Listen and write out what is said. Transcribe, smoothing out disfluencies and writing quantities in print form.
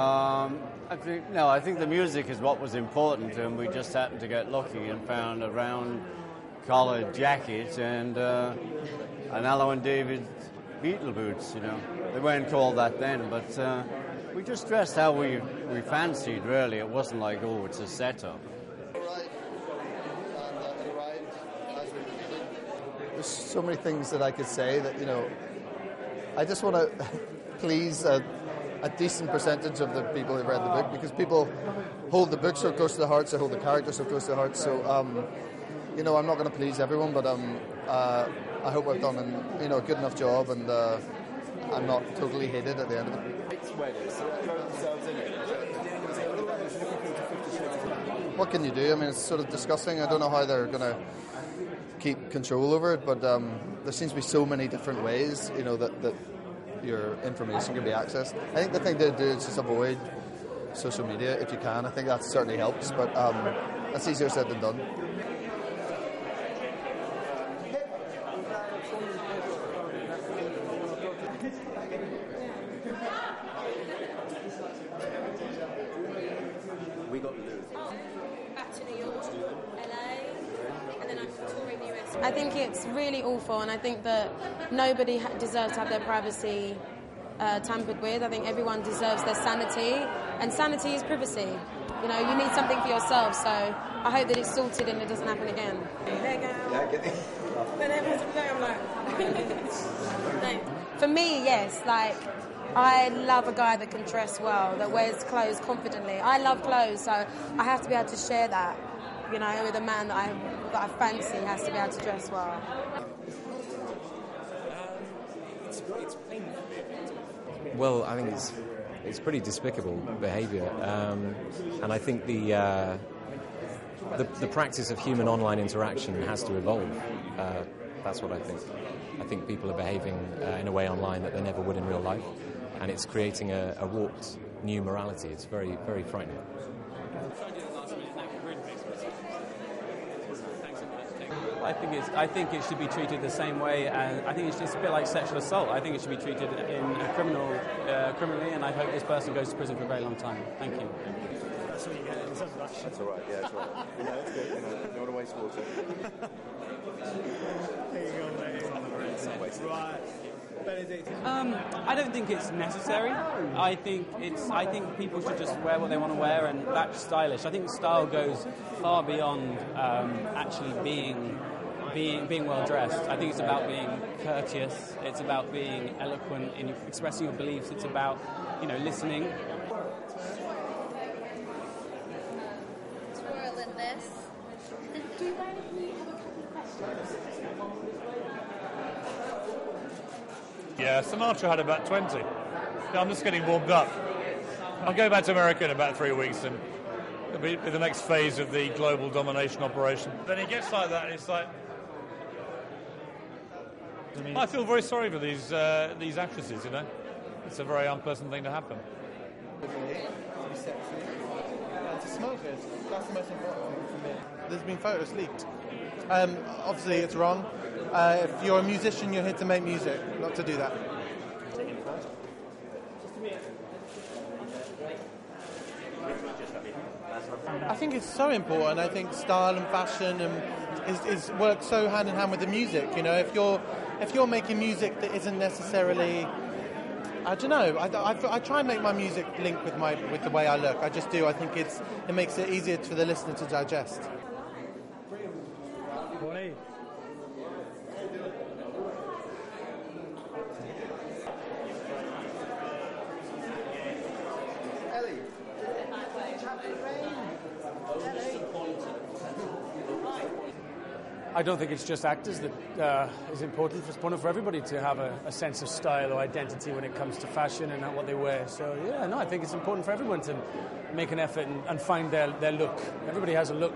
I think the music is what was important, and we just happened to get lucky and found a round collared jacket and Allo and David Beatle boots, They weren't called that then, but we just dressed how we fancied, really. It wasn't like, oh, it's a setup. There's so many things that I could say that, I just want to please a decent percentage of the people who've read the book, because people hold the book so close to the heart, so hold the characters so close to the heart. So, I'm not going to please everyone, but I hope I've done a good enough job, and I'm not totally hated at the end of it. What can you do? I mean, it's sort of disgusting. I don't know how they're going to keep control over it, but there seems to be so many different ways, that your information can be accessed. I think the thing to do is just avoid social media if you can. I think that certainly helps, but that's easier said than done. I think it's really awful, and I think that nobody deserves to have their privacy tampered with. I think everyone deserves their sanity, and sanity is privacy. You need something for yourself, so I hope that it's sorted and it doesn't happen again. There you go. Yeah, get it. When everyone's going, I'm like... No. For me, yes, I love a guy that can dress well, that wears clothes confidently. I love clothes, so I have to be able to share that, with a man that I fancy has to be able to dress well. Well, I think it's pretty despicable behaviour, and I think the practice of human online interaction has to evolve. That's what I think. I think people are behaving in a way online that they never would in real life, and it's creating a warped new morality. It's very, very frightening. I think it should be treated the same way, and I think it's just a bit like sexual assault. I think it should be treated criminally, and I hope this person goes to prison for a very long time. Thank you. That's what you get in terms of that. That's all right. Yeah, that's right. Yeah, that's good. Don't want to waste water. There you go, mate. Right. I don't think it's necessary. I think people should just wear what they want to wear, and that's stylish. I think style goes far beyond actually being well dressed. I think it's about being courteous. It's about being eloquent in expressing your beliefs. It's about listening. Twirling this. Yeah, Sinatra had about 20. I'm just getting warmed up. I'll go back to America in about 3 weeks, and it'll be the next phase of the global domination operation. Then he gets like that, and it's like... I feel very sorry for these actresses, It's a very unpleasant thing to happen. To smoke it, that's the most important thing for me. There's been photos leaked. Obviously, it's wrong. If you're a musician, you're here to make music, not to do that. I think it's so important. I think style and fashion is work so hand in hand with the music. If you're making music that isn't necessarily, I don't know. I try and make my music link with the way I look. I just do. I think it makes it easier for the listener to digest. I don't think it's just actors that is important. It's important for everybody to have a sense of style or identity when it comes to fashion and what they wear. So, I think it's important for everyone to make an effort and find their look. Everybody has a look.